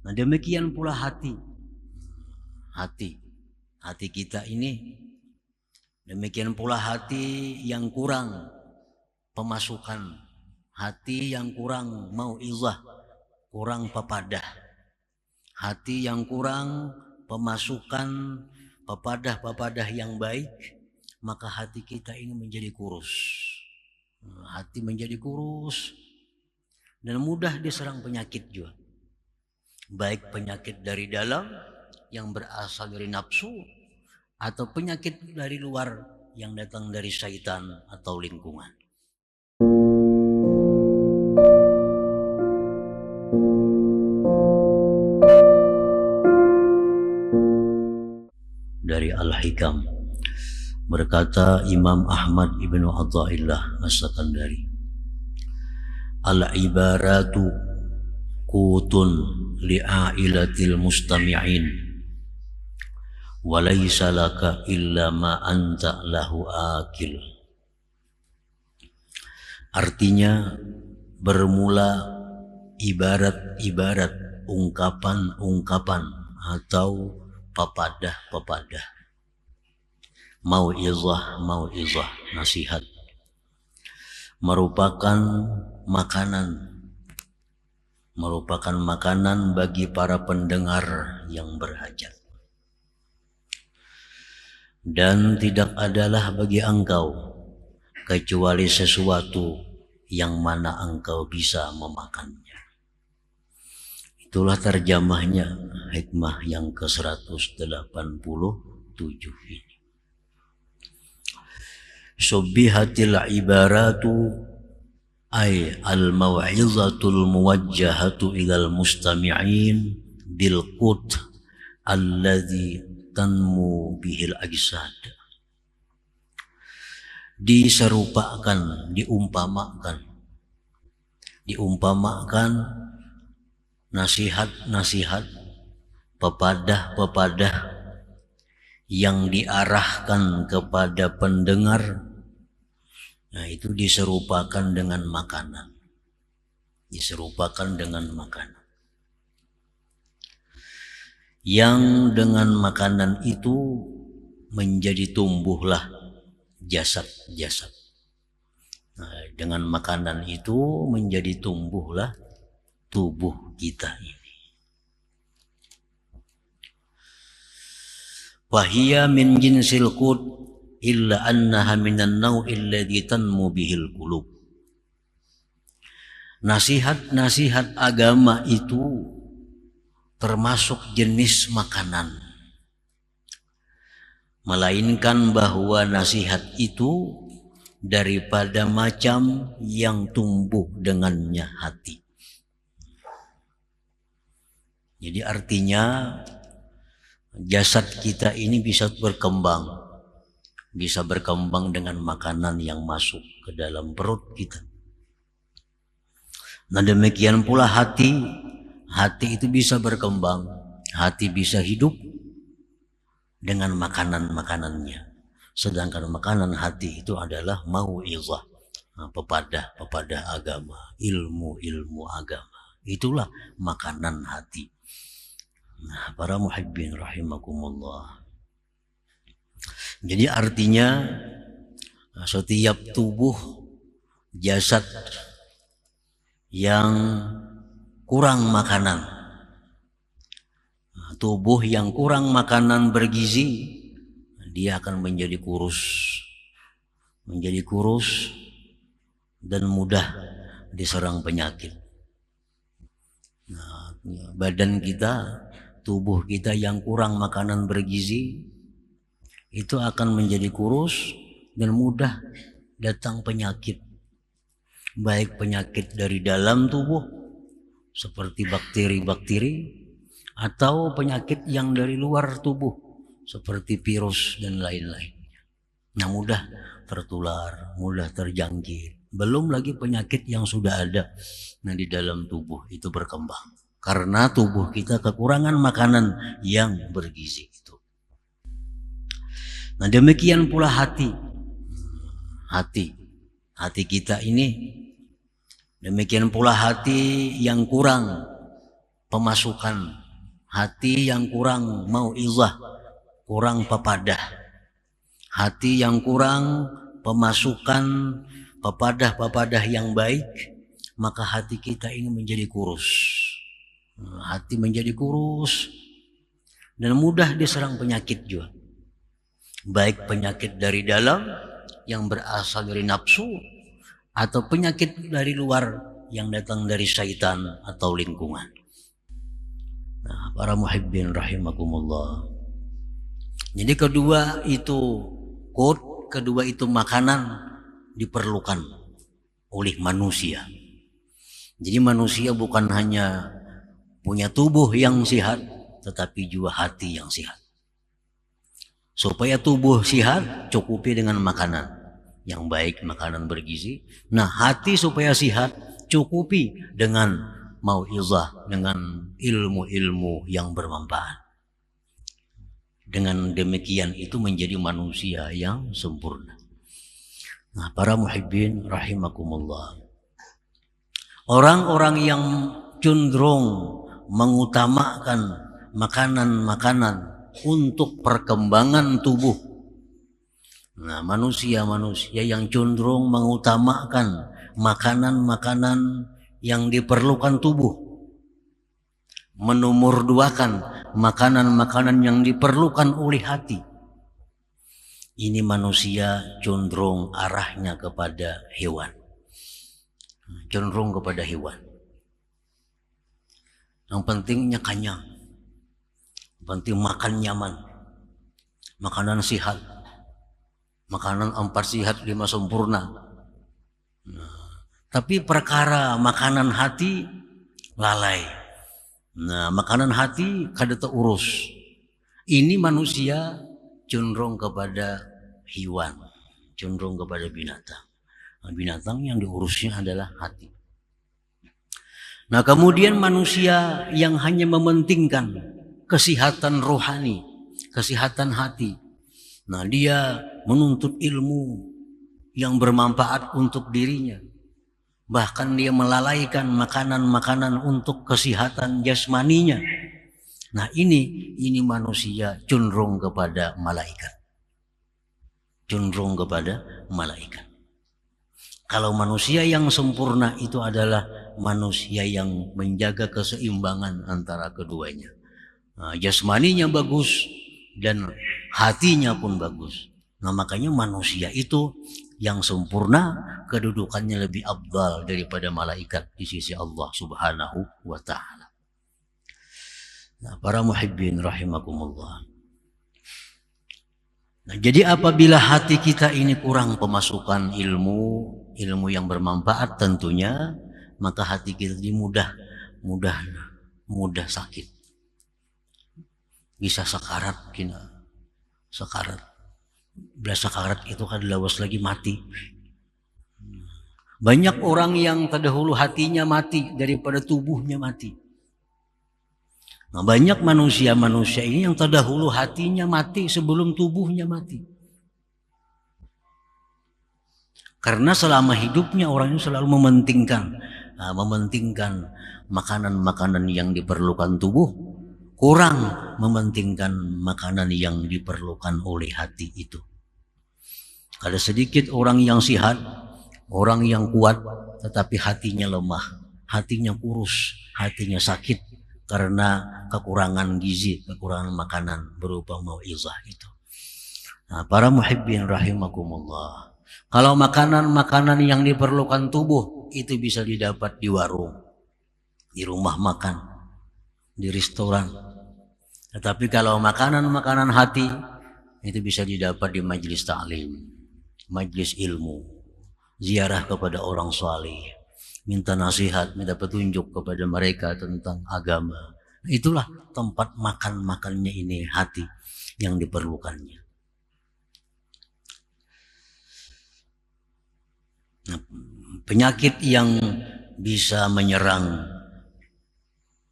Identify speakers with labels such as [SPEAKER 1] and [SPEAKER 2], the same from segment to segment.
[SPEAKER 1] Nah demikian pula hati kita ini, demikian pula hati yang kurang pemasukan, hati yang kurang mau'izah, kurang pepadah, hati yang kurang pemasukan pepadah yang baik, maka hati kita ini menjadi kurus. Hati menjadi kurus dan mudah diserang penyakit juga. Baik penyakit dari dalam yang berasal dari nafsu atau penyakit dari luar yang datang dari syaitan atau lingkungan. Dari Al-Hikam berkata Imam Ahmad ibnu Athaillah As-Sakandari, al-ibaratu qutun li'ailatil mustami'in wa laysa laka illa ma anta lahu akil. Artinya bermula ibarat-ibarat, ungkapan-ungkapan atau pepadah, mau'izah, nasihat, merupakan makanan bagi para pendengar yang berhajat. Dan tidak adalah bagi engkau kecuali sesuatu yang mana engkau bisa memakannya. Itulah terjemahnya hikmah yang ke-187 ini. Subbihatil ibaratu ay al-mau'izatul muwajjahatu ilal mustami'in bil qut alladhi tanmu bihil ajsad. Diserupakan, diumpamakan nasihat-nasihat, pepadah yang diarahkan kepada pendengar. Nah, itu diserupakan dengan makanan. Yang dengan makanan itu menjadi tumbuhlah jasad-jasad. Nah, dengan makanan itu menjadi tumbuhlah tubuh kita ini. Wahia min jinsil qut illa annaha minan naw'il ladzi tanmu bihil qulub. Nasihat-nasihat agama itu termasuk jenis makanan, melainkan bahwa nasihat itu daripada macam yang tumbuh dengannya hati. Jadi artinya jasad kita ini bisa berkembang dengan makanan yang masuk ke dalam perut kita. Nah demikian pula hati itu bisa berkembang, hati bisa hidup dengan makanan-makanannya. Sedangkan makanan hati itu adalah mau'izah, pepadah agama, ilmu agama. Itulah makanan hati. Nah, para muhibbin rahimakumullah. Jadi artinya setiap tubuh jasad yang kurang makanan, tubuh yang kurang makanan bergizi, dia akan menjadi kurus dan mudah diserang penyakit. Nah, badan kita, tubuh kita yang kurang makanan bergizi itu akan menjadi kurus dan mudah datang penyakit, baik penyakit dari dalam tubuh seperti bakteri-bakteri atau penyakit yang dari luar tubuh seperti virus dan lain-lainnya. Nah, mudah tertular, mudah terjangkit. Belum lagi penyakit yang sudah ada di dalam tubuh itu berkembang karena tubuh kita kekurangan makanan yang bergizi itu. Nah demikian pula hati kita ini, demikian pula hati yang kurang pemasukan, hati yang kurang mau'izah, kurang pepadah, hati yang kurang pemasukan pepadah-pepadah yang baik, maka hati kita ini menjadi kurus. Hati menjadi kurus dan mudah diserang penyakit juga. Baik penyakit dari dalam yang berasal dari nafsu atau penyakit dari luar yang datang dari syaitan atau lingkungan. Nah, para muhibbin rahimakumullah. Jadi kedua itu kedua itu makanan diperlukan oleh manusia. Jadi manusia bukan hanya punya tubuh yang sehat, tetapi juga hati yang sehat. Supaya tubuh sehat, cukupi dengan makanan yang baik, makanan bergizi. Nah, hati supaya sehat, cukupi dengan mau'izah, dengan ilmu-ilmu yang bermanfaat. Dengan demikian itu menjadi manusia yang sempurna. Nah, para muhibbin rahimakumullah. Orang-orang yang cenderung mengutamakan makanan-makanan untuk perkembangan tubuh. Nah, manusia-manusia yang cenderung mengutamakan makanan-makanan yang diperlukan tubuh, menomorduakan makanan-makanan yang diperlukan oleh hati. Ini manusia cenderung arahnya kepada hewan. Cenderung kepada hewan. Yang pentingnya kenyang. Penting makan nyaman. Makanan sehat. Makanan 4 sehat 5 sempurna. Nah, tapi perkara makanan hati lalai. Nah, makanan hati kada terurus. Ini manusia cenderung kepada hewan, cenderung kepada binatang. Nah, binatang yang diurusnya adalah hati. Nah, kemudian manusia yang hanya mementingkan kesehatan rohani, kesehatan hati. Nah, dia menuntut ilmu yang bermanfaat untuk dirinya. Bahkan dia melalaikan makanan-makanan untuk kesehatan jasmaninya. Nah, ini manusia cenderung kepada malaikat. Cenderung kepada malaikat. Kalau manusia yang sempurna itu adalah manusia yang menjaga keseimbangan antara keduanya. Nah, jasmaninya bagus dan hatinya pun bagus. Nah, makanya manusia itu yang sempurna kedudukannya lebih afdal daripada malaikat di sisi Allah Subhanahu wa ta'ala. Nah, para muhibbin rahimakumullah. Nah, jadi apabila hati kita ini kurang pemasukan ilmu yang bermanfaat tentunya, maka hati kita ini mudah sakit. Bisa sakarat kina. Sakarat. Bila sakarat itu kan lawas lagi mati. Banyak orang yang terdahulu hatinya mati daripada tubuhnya mati. Nah, banyak manusia ini yang terdahulu hatinya mati sebelum tubuhnya mati. Karena selama hidupnya orang itu selalu mementingkan makanan-makanan yang diperlukan tubuh, kurang mementingkan makanan yang diperlukan oleh hati itu. Ada sedikit orang yang sehat, orang yang kuat, tetapi hatinya lemah, hatinya kurus, hatinya sakit karena kekurangan gizi, kekurangan makanan berupa mau'izah itu. Nah, para muhibbin rahimakumullah. Kalau makanan-makanan yang diperlukan tubuh itu bisa didapat di warung, di rumah makan, di restoran. Tetapi kalau makanan-makanan hati itu bisa didapat di majelis ta'lim, majelis ilmu, ziarah kepada orang saleh, minta nasihat, minta petunjuk kepada mereka tentang agama. Itulah tempat makan-makannya ini hati yang diperlukannya. Nah, penyakit yang bisa menyerang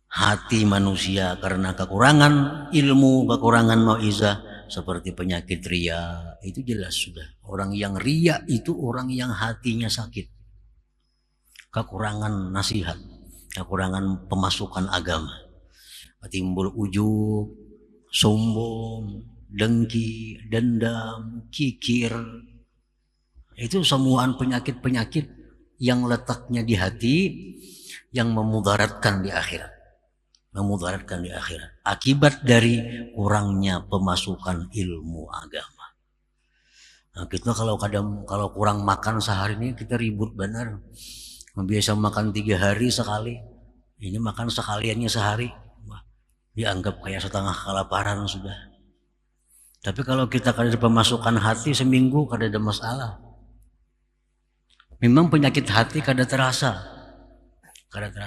[SPEAKER 1] hati manusia karena kekurangan ilmu, kekurangan mau'izah, seperti penyakit ria, itu jelas sudah. Orang yang ria itu orang yang hatinya sakit. Kekurangan nasihat, kekurangan pemasukan agama. timbul ujub, sombong, dengki, dendam, kikir. Itu semuaan penyakit-penyakit yang letaknya di hati yang memudaratkan di akhirat. Memudaratkan di akhirat. Akibat dari kurangnya pemasukan ilmu agama. Nah, kita kalau kurang makan sehari ini kita ribut benar. Biasa makan 3 hari sekali. Ini makan sekaliannya sehari. Wah, dianggap kayak setengah kelaparan sudah. Tapi kalau kita kada pemasukan hati seminggu kada ada masalah. Memang penyakit hati kada terasa.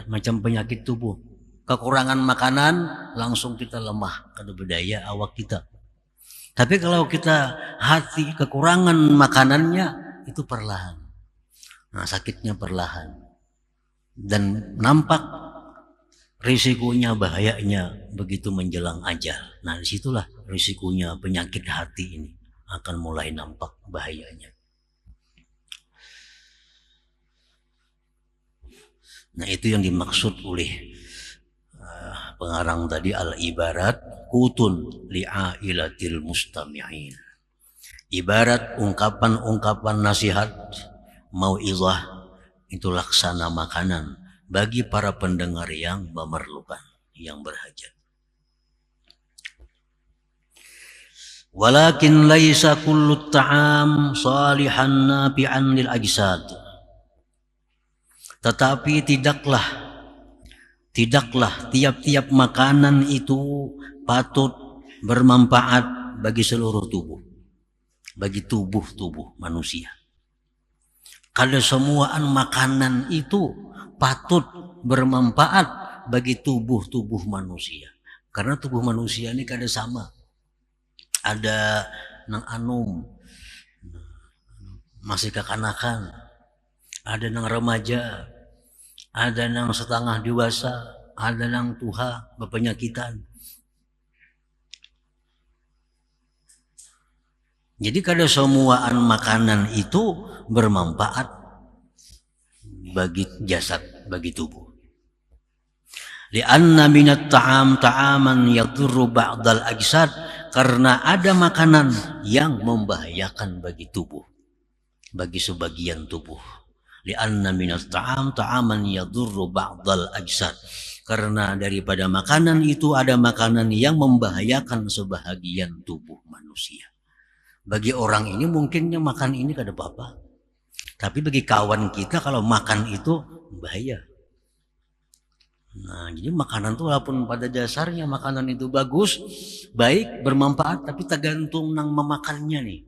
[SPEAKER 1] Macam penyakit tubuh. Kekurangan makanan langsung kita lemah, kada berdaya awak kita. Tapi kalau kita hati kekurangan makanannya itu perlahan. Nah, sakitnya perlahan. Dan nampak risikonya, bahayanya begitu menjelang ajal. Nah, disitulah risikonya penyakit hati ini akan mulai nampak bahayanya. Nah, itu yang dimaksud oleh pengarang tadi, al-ibarat kutun li'ailatil mustami'in. Ibarat ungkapan-ungkapan nasihat, mau'izah itu laksana makanan bagi para pendengar yang memerlukan, yang berhajat. Walakin laisa kullu ta'am salihan nafi'an lil ajsad. Tetapi tidaklah tiap-tiap makanan itu patut bermanfaat bagi seluruh tubuh, bagi tubuh manusia. Kalau semuaan makanan itu patut bermanfaat bagi tubuh manusia. Karena tubuh manusia ini kada sama. Ada nang anum, masih kekanakan, ada nang remaja, ada nang setengah dewasa, ada nang tua, berpenyakitan. Jadi kada semuaan makanan itu bermanfaat bagi jasad, bagi tubuh. Li'anna minat ta'am ta'aman yadurru ba'dal ajsad, karena ada makanan yang membahayakan bagi tubuh, bagi sebagian tubuh. Li'anna minat ta'am ta'aman yadurru ba'dal ajsad, karena daripada makanan itu ada makanan yang membahayakan sebahagian tubuh manusia. Bagi orang ini mungkinnya makan ini kada apa-apa. Tapi bagi kawan kita kalau makan itu bahaya. Nah, jadi makanan itu walaupun pada dasarnya makanan itu bagus, baik, bermanfaat, tapi tergantung nang memakannya nih.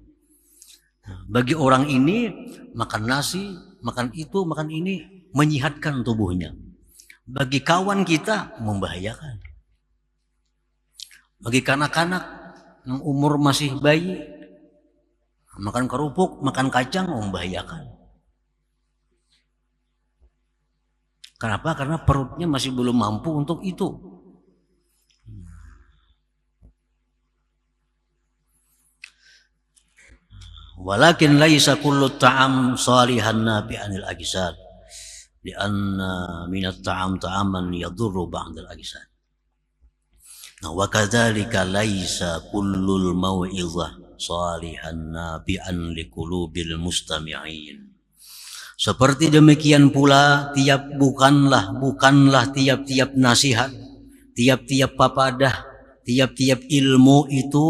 [SPEAKER 1] Nah, bagi orang ini makan nasi, makan itu, makan ini menyehatkan tubuhnya. Bagi kawan kita membahayakan. Bagi kanak-kanak yang umur masih bayi, makan kerupuk, makan kacang membahayakan. Kenapa? Karena perutnya masih belum mampu untuk itu. Walakin laisa kullu ta'am salihan nafi'anil ajsad, li'anna minat ta'am ta'aman yadurru ba'dal ajsad. Nah, wa kadzalika laisa kullul mau'izah salihan nafi'an liqulubil mustami'in. Seperti demikian pula bukanlah tiap-tiap nasihat, tiap-tiap papadah, tiap-tiap ilmu itu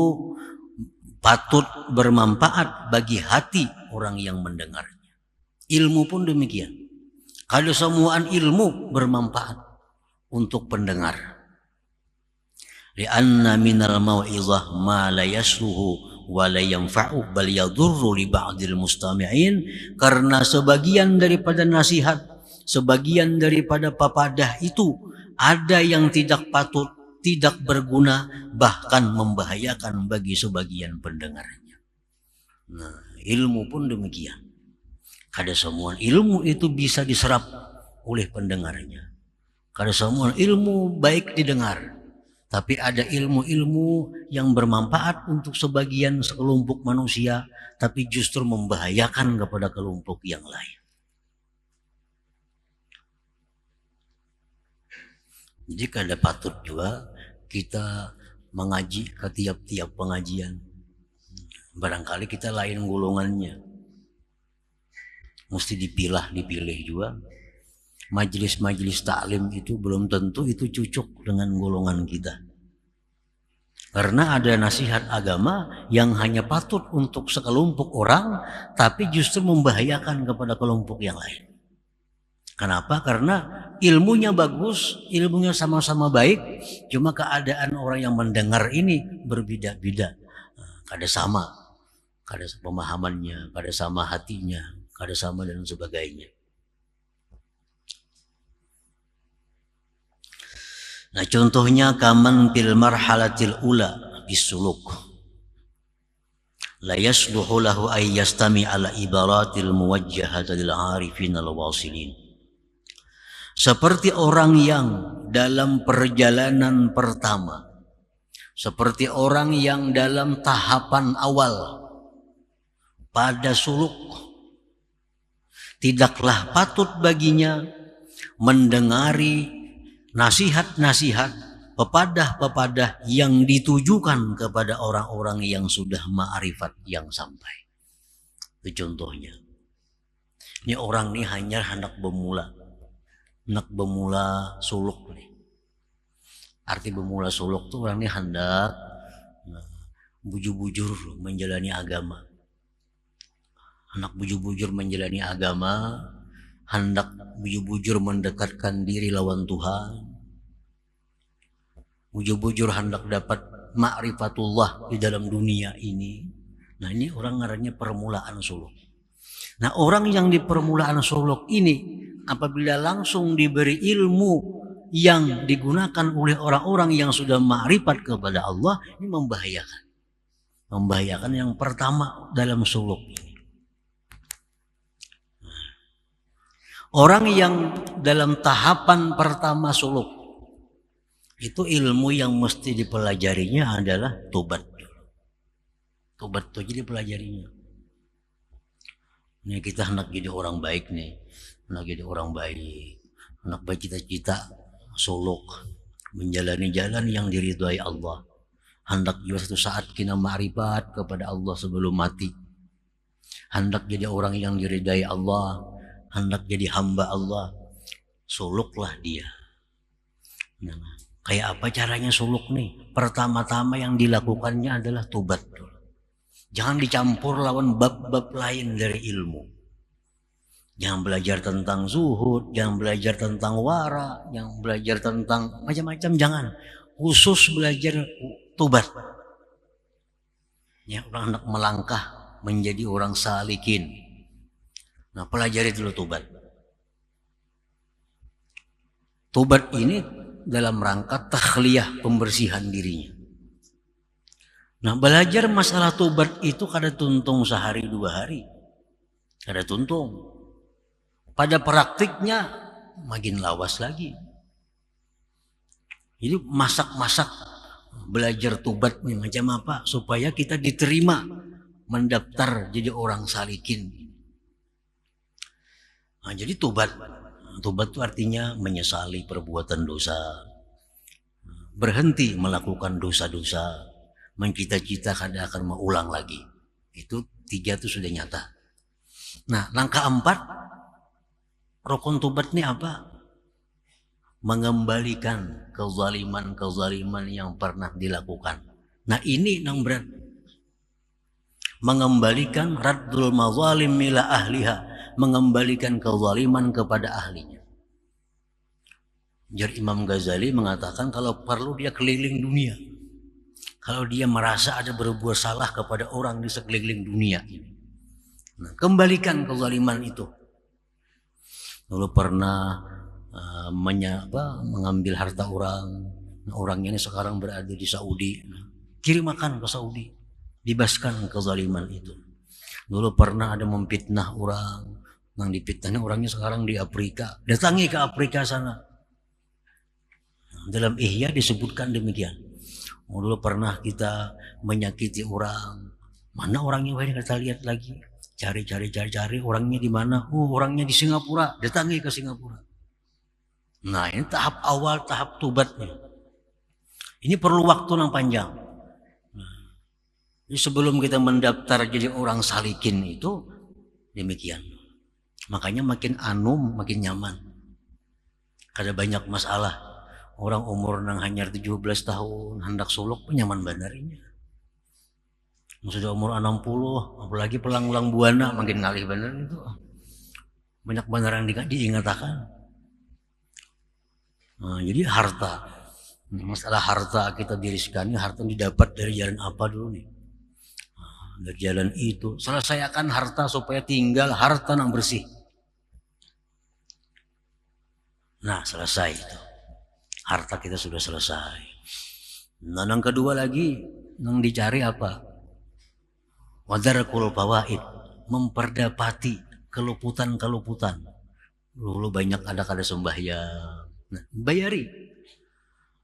[SPEAKER 1] patut bermanfaat bagi hati orang yang mendengarnya. Ilmu pun demikian. Kalau semuaan ilmu bermanfaat untuk pendengar. Li'anna minal mau'izah ma la yasluhu wa la yanfa'u bal yadurru li ba'dil mustami'in, karena sebagian daripada nasihat, sebagian daripada papadah itu ada yang tidak patut, tidak berguna, bahkan membahayakan bagi sebagian pendengarnya. Nah, ilmu pun demikian. Kada semua ilmu itu bisa diserap oleh pendengarnya. Kada semua ilmu baik didengar. Tapi ada ilmu-ilmu yang bermanfaat untuk sekelompok manusia, tapi justru membahayakan kepada kelompok yang lain. Jadi kada patut juga kita mengaji ke tiap-tiap pengajian. Barangkali kita lain golongannya. Mesti dipilih juga. Majelis-majelis taklim itu belum tentu itu cocok dengan golongan kita. Karena ada nasihat agama yang hanya patut untuk sekelompok orang, tapi justru membahayakan kepada kelompok yang lain. Kenapa? Karena ilmunya bagus, ilmunya sama-sama baik, cuma keadaan orang yang mendengar ini berbeda-beda. Kada sama pemahamannya, kada sama hatinya, kada sama dan sebagainya. Nah, contohnya kaman fil marhalatil ula bisuluk la yasluhu lahu ay yastami ala ibaratil muwajjahati lil arifin al wasilin. Seperti orang yang dalam perjalanan pertama, seperti orang yang dalam tahapan awal pada suluk, tidaklah patut baginya mendengari nasihat-nasihat, pepadah-pepadah yang ditujukan kepada orang-orang yang sudah ma'rifat yang sampai. Itu contohnya. Ini orang ini hanya hendak bermula suluk nih. Arti bermula suluk tuh orang ini hendak bujur-bujur menjalani agama. Hendak bujur-bujur menjalani agama, hendak bujur-bujur mendekatkan diri lawan Tuhan, bujur-bujur hendak dapat ma'rifatullah di dalam dunia ini. Nah, ini orang ngarannya permulaan suluk. Nah, orang yang di permulaan suluk ini apabila langsung diberi ilmu yang digunakan oleh orang-orang yang sudah ma'rifat kepada Allah, ini membahayakan. Membahayakan yang pertama dalam suluk ini. Orang yang dalam tahapan pertama suluk, itu ilmu yang mesti dipelajarinya adalah tobat. Tobat itu jadi pelajarinya. Ini kita hendak jadi orang baik nih, hendak jadi orang baik, hendak bercita-cita suluk, menjalani jalan yang diridhai Allah. Hendak juga satu saat kita ma'rifat kepada Allah sebelum mati. Hendak jadi orang yang diridhai Allah, hendak jadi hamba Allah, suluklah dia. Nah, kayak apa caranya suluk nih? Pertama-tama yang dilakukannya adalah tobat. Jangan dicampur lawan bab-bab lain dari ilmu. Jangan belajar tentang zuhud, jangan belajar tentang wara, jangan belajar tentang macam-macam, jangan. Khusus belajar tobat. Ya, orang hendak melangkah menjadi orang salikin. Nah, pelajari dulu tobat. Tobat ini dalam rangka takhliyah, pembersihan dirinya. Nah, belajar masalah tobat itu kada tuntung sehari dua hari. Kada tuntung. Pada praktiknya makin lawas lagi. Jadi masak-masak belajar tobat nih macam apa supaya kita diterima mendaftar jadi orang salikin. Nah, jadi tobat itu artinya menyesali perbuatan dosa, berhenti melakukan dosa-dosa, mencita-cita kada akan mengulang lagi. Itu 3 itu sudah nyata. Nah, langkah 4, rukun tobat ini apa? Mengembalikan kezaliman yang pernah dilakukan. Nah, ini yang berat. Mengembalikan raddul mazalim ila ahliha, mengembalikan kezaliman kepada ahlinya. Jadi Imam Ghazali mengatakan kalau perlu dia keliling dunia. Kalau dia merasa ada berbuat salah kepada orang di sekeliling dunia ini. Nah, kembalikan kezaliman itu. Lalu pernah mengambil harta orang. Nah, orangnya ini sekarang berada di Saudi. Nah, kirimkan ke Saudi. Bebaskan kezaliman itu. Dulu pernah ada memfitnah orang. Yang difitnahnya orangnya sekarang di Afrika. Datangi ke Afrika sana. Dalam Ihya disebutkan demikian. Dulu pernah kita menyakiti orang. Mana orangnya kita lihat lagi. Cari orangnya di mana? Orangnya di Singapura. Datangi ke Singapura. Nah, ini tahap awal, tahap tobatnya. Ini perlu waktu yang panjang. Jadi sebelum kita mendaftar jadi orang salikin itu demikian. Makanya makin anum makin nyaman. Kada banyak masalah. Orang umur nang hanyar 17 tahun hendak suluk nyaman banarinya. Sudah umur 60, apalagi pelang-ulang buana makin ngalih bener itu. Banyak benar yang diingatakan. Nah, jadi harta. Masalah harta kita diriskan, harta didapat dari jalan apa dulu nih? Dari jalan itu selesaikan harta supaya tinggal harta yang bersih. Nah selesai itu, harta kita sudah selesai. Nah yang kedua lagi yang dicari apa? Wadarakul fawaid, memperdapati keluputan-keluputan. Dulu banyak ada kada sembahyang, nah, bayari.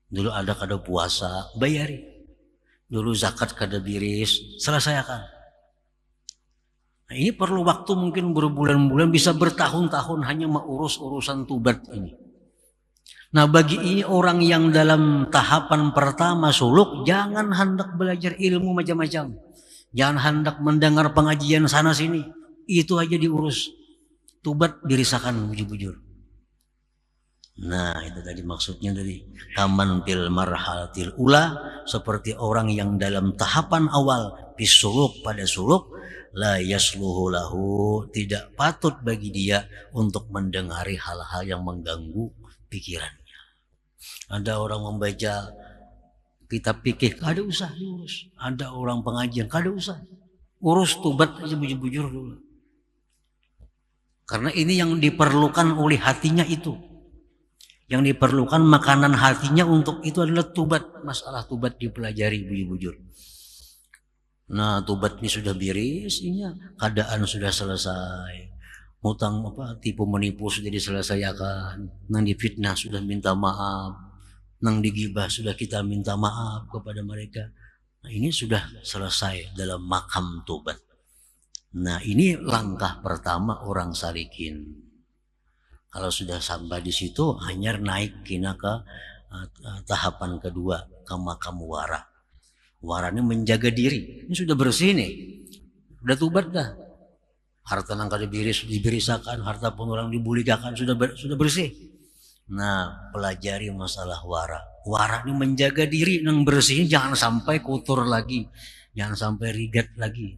[SPEAKER 1] Dulu ada kada puasa, bayari. Dulu zakat kada biris, selesaikan. Nah, ini perlu waktu mungkin berbulan-bulan, bisa bertahun-tahun hanya mengurus urusan tubat ini. Nah bagi ini orang yang dalam tahapan pertama suluk, jangan hendak belajar ilmu macam-macam. Jangan hendak mendengar pengajian sana sini. Itu aja diurus. Tubat dirisakan bujur-bujur. Nah itu tadi maksudnya dari kaman fil marhalatil ula, seperti orang yang dalam tahapan awal bisuluk pada suluk, la yasluhu lahu, tidak patut bagi dia untuk mendengari hal-hal yang mengganggu pikirannya. Ada orang membaca kitab fikih, kada usah diurus. Ada orang pengajian, kada usah. Urus tubat aja bujur-bujur dulu. Karena ini yang diperlukan oleh hatinya itu. Yang diperlukan makanan hatinya untuk itu adalah tubat. Masalah tubat dipelajari bujur-bujur. Nah tubat ini sudah biris, keadaan sudah selesai. Hutang tipu menipu sudah diselesaikan. Nang difitnah sudah minta maaf. Nang digibah sudah kita minta maaf kepada mereka. Nah ini sudah selesai dalam makam tubat. Nah ini langkah pertama orang salikin. Kalau sudah sampai di situ, hanya naik kina ke tahapan kedua, ke makam wara. Wara ini menjaga diri. Ini sudah bersih nih, sudah tubat dah. Harta nang kada dibirisakan, harta pun orang dibulikakan, sudah bersih. Nah, pelajari masalah wara. Wara ini menjaga diri nang bersih, jangan sampai kotor lagi, jangan sampai rigat lagi.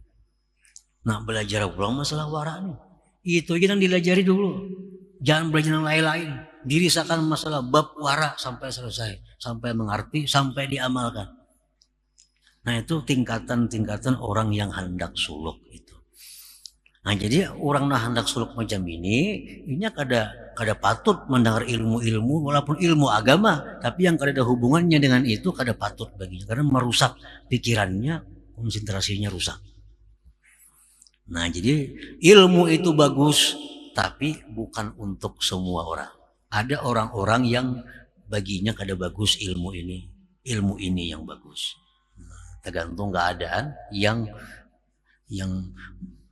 [SPEAKER 1] Nah, belajar pulang masalah wara ini. Itu aja yang dilajari dulu. Jangan belajar yang lain-lain. Dirisakan masalah bab wara sampai selesai, sampai mengerti, sampai diamalkan. Nah itu tingkatan-tingkatan orang yang hendak suluk itu. Nah jadi orang yang hendak suluk macam ini kada patut mendengar ilmu-ilmu, walaupun ilmu agama, tapi yang kada ada hubungannya dengan itu kada patut baginya, karena merusak pikirannya, konsentrasinya rusak. Nah jadi ilmu itu bagus, tapi bukan untuk semua orang. Ada orang-orang yang baginya kada bagus ilmu ini yang bagus. Tergantung keadaan yang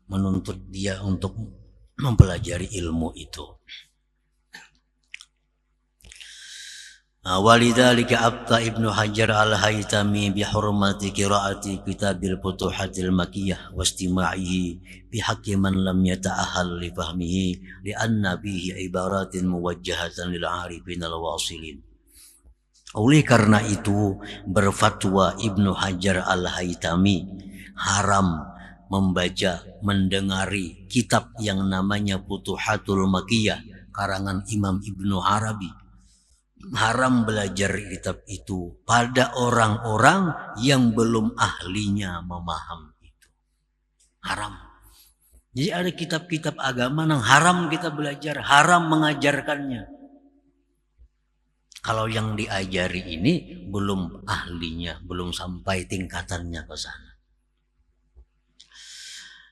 [SPEAKER 1] menuntut dia untuk mempelajari ilmu itu. Walidzalika abta Ibnu Hajar al-Haytami bi hurmati qiraati kitabil Futuhatil Makkiyah wa istima'ihi bi haqqi man lam yata'ahhal li fahmihi li anna bihi ibaratin muwajjahatan lil 'arifin al-wasilin. Oleh karena itu berfatwa Ibnu Hajar al-Haytami haram membaca, mendengari kitab yang namanya Futuhatul Makkiyah karangan Imam Ibnu Arabi. Haram belajar kitab itu pada orang-orang yang belum ahlinya memaham itu. Haram. Jadi ada kitab-kitab agama yang haram kita belajar, haram mengajarkannya. Kalau yang diajari ini belum ahlinya, belum sampai tingkatannya ke sana.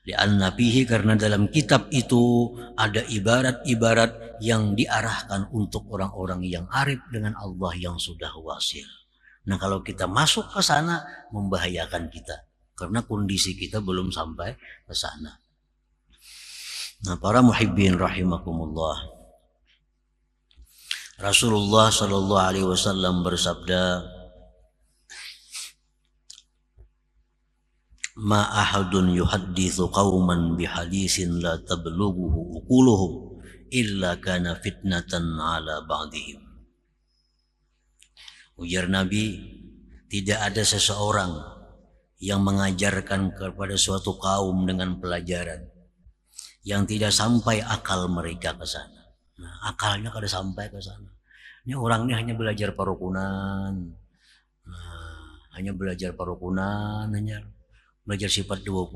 [SPEAKER 1] Li'anna fihi, karena dalam kitab itu ada ibarat-ibarat yang diarahkan untuk orang-orang yang arif dengan Allah yang sudah wasil. Nah kalau kita masuk ke sana membahayakan kita, karena kondisi kita belum sampai ke sana. Nah para muhibbin rahimakumullah, Rasulullah sallallahu alaihi wasallam bersabda, ma ahadun yuhadditsu qauman bihadisin la tablughuhu uquluhum illa kana fitnatan ala ba'dihim. Ujar Nabi, tidak ada seseorang yang mengajarkan kepada suatu kaum dengan pelajaran yang tidak sampai akal mereka ke sana. Nah, akalnya kada sampai ke sana. Ini orang ini hanya belajar parukunan. Hanya belajar parukunan, hanya belajar sifat 20.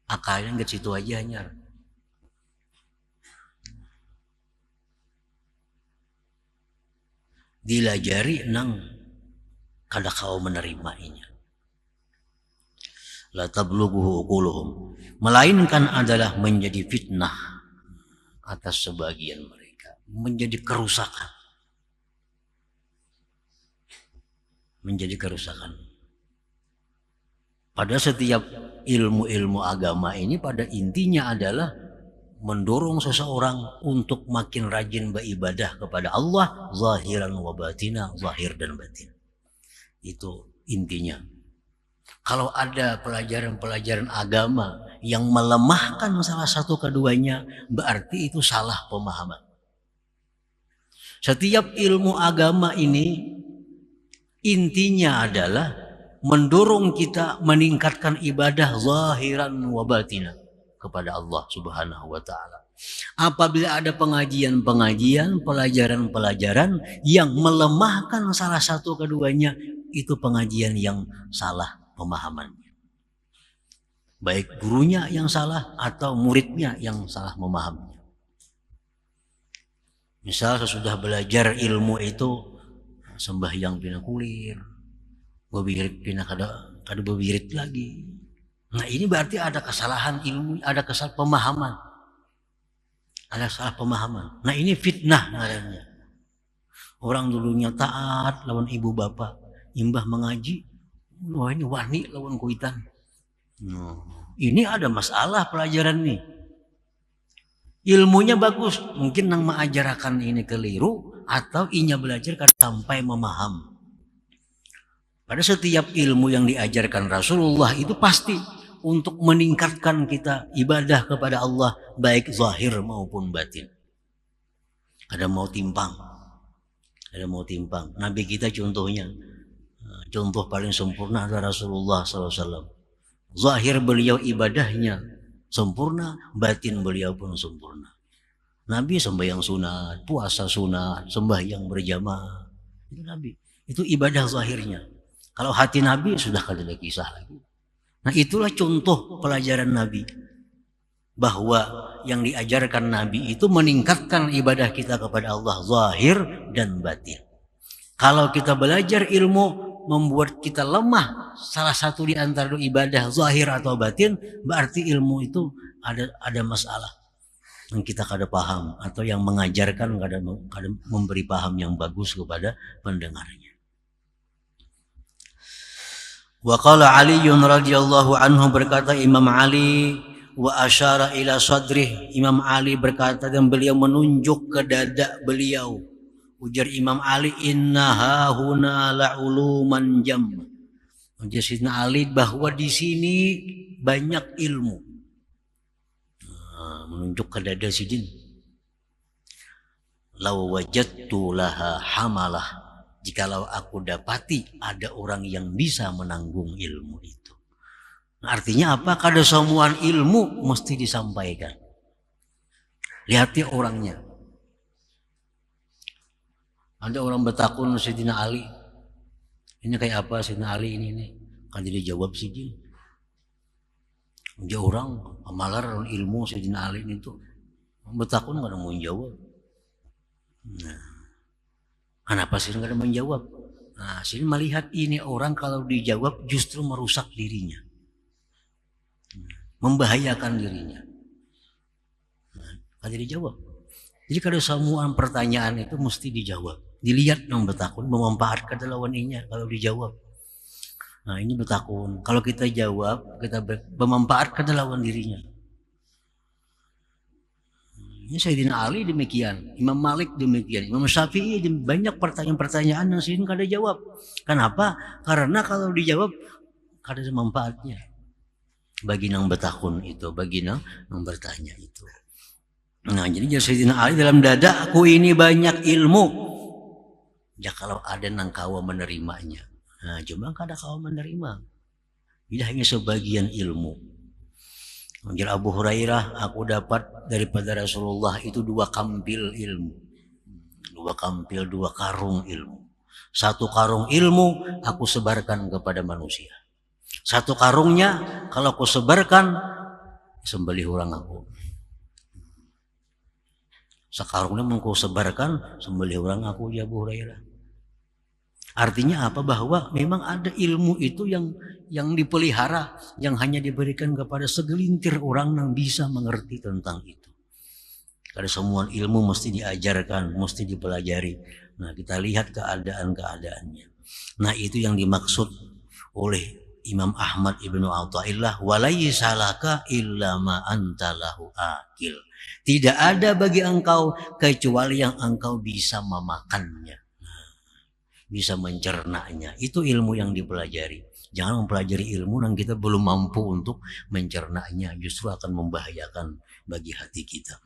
[SPEAKER 1] Akalnya enggak situ aja hanya. Dilajari nang kada kau menerimainya. La tablughuhu uquluhum, melainkan adalah menjadi fitnah atas sebagian mereka, menjadi kerusakan. Menjadi kerusakan. Pada setiap ilmu-ilmu agama ini pada intinya adalah mendorong seseorang untuk makin rajin beribadah kepada Allah zahiran wa batina, zahir dan batin. Itu intinya. Kalau ada pelajaran-pelajaran agama yang melemahkan salah satu keduanya, berarti itu salah pemahaman. Setiap ilmu agama ini intinya adalah mendorong kita meningkatkan ibadah zahiran wa batina kepada Allah Subhanahu wa taala. Apabila ada pengajian-pengajian, pelajaran-pelajaran yang melemahkan salah satu keduanya, itu pengajian yang salah pemahamannya. Baik gurunya yang salah atau muridnya yang salah memahaminya. Misal sesudah belajar ilmu itu sembahyang pina kulir, bebirit pina kada bebirit lagi. Nah ini berarti ada kesalahan ilmu, ada kesalahan pemahaman. Ada salah pemahaman. Nah ini fitnah namanya. Orang dulunya taat lawan ibu bapak, imbah mengaji, wah ini wani lawan kuitan. Ini ada masalah pelajaran nih. Ilmunya bagus, mungkin nang mengajarkan ini keliru atau inya belajar kan sampai memaham. Pada setiap ilmu yang diajarkan Rasulullah itu pasti untuk meningkatkan kita ibadah kepada Allah baik zahir maupun batin. Ada mau timpang. Nabi kita contohnya, contoh paling sempurna adalah Rasulullah SAW. Zahir beliau ibadahnya sempurna, batin beliau pun sempurna. Nabi sembahyang sunat, puasa sunat, sembahyang berjamaah. Itu Nabi. Itu ibadah zahirnya. Kalau hati Nabi sudah kada ada kisah lagi. Nah itulah contoh pelajaran Nabi. Bahwa yang diajarkan Nabi itu meningkatkan ibadah kita kepada Allah zahir dan batin. Kalau kita belajar ilmu membuat kita lemah salah satu di antara ibadah zahir atau batin, berarti ilmu itu ada masalah. Yang kita kada paham atau yang mengajarkan kada memberi paham yang bagus kepada pendengarnya. Wa qala Ali radhiyallahu anhu, berkata Imam Ali, wa asyara ila sadrih, Imam Ali berkata dan beliau menunjuk ke dada beliau. Ujar Imam Ali, innaha huna la'uluman jam. Ujar Sayyidina Ali bahwa di sini banyak ilmu. Menunjuk ke dada sidin. Law wajadtu laha hamalah, jikalau aku dapati ada orang yang bisa menanggung ilmu itu. Nah, artinya apa? Kada semua ilmu mesti disampaikan. Lihatnya orangnya. Ada orang bertakun Sayyidina Ali, ini kayak apa Sayyidina Ali ini? Kan jadi jawab sidin. Dia orang amalar ilmu Sayyidina Ali itu bertakun kada mau jawab. Nah, kenapa sih nggak ada menjawab? Nah, sini melihat ini orang kalau dijawab justru merusak dirinya, membahayakan dirinya. Nah, dijawab. Jadi kalau semua pertanyaan itu mesti dijawab. Dilihat dong bertakun, memanfaatkan lawan inya kalau dijawab. Nah ini bertakun. Kalau kita jawab, kita memanfaatkan lawan dirinya. Ini Sayyidina Ali demikian, Imam Malik demikian, Imam Syafi'i banyak pertanyaan-pertanyaan yang sini kada jawab. Kenapa? Karena kalau dijawab Kada ada manfaatnya bagi nang betakun itu, bagi nang bertanya itu. Nah, jadi Sayyidina Ali dalam dadaku ini banyak ilmu. Ya kalau ada nang kawa menerimanya. Nah, cuma kada kawa menerima. Ini hanya sebagian ilmu. Anjir Abu Hurairah, aku dapat daripada Rasulullah itu 2 kampil ilmu. 2 kampil, 2 karung ilmu. 1 karung ilmu aku sebarkan kepada manusia. 1 karungnya kalau aku sebarkan, sembelih orang aku. Sekarungnya mengkau sebarkan, sembelih orang aku, ya Abu Hurairah. Artinya apa? Bahwa memang ada ilmu itu yang dipelihara, yang hanya diberikan kepada segelintir orang yang bisa mengerti tentang itu. Karena semua ilmu mesti diajarkan, mesti dipelajari. Nah, kita lihat keadaan-keadaannya. Nah, itu yang dimaksud oleh Imam Ahmad Ibnu Athaillah, walaysa laka illa ma anta lahu akil. Tidak ada bagi engkau kecuali yang engkau bisa memakannya, bisa mencernanya. Itu ilmu yang dipelajari. Jangan mempelajari ilmu yang kita belum mampu untuk mencernanya, justru akan membahayakan bagi hati kita.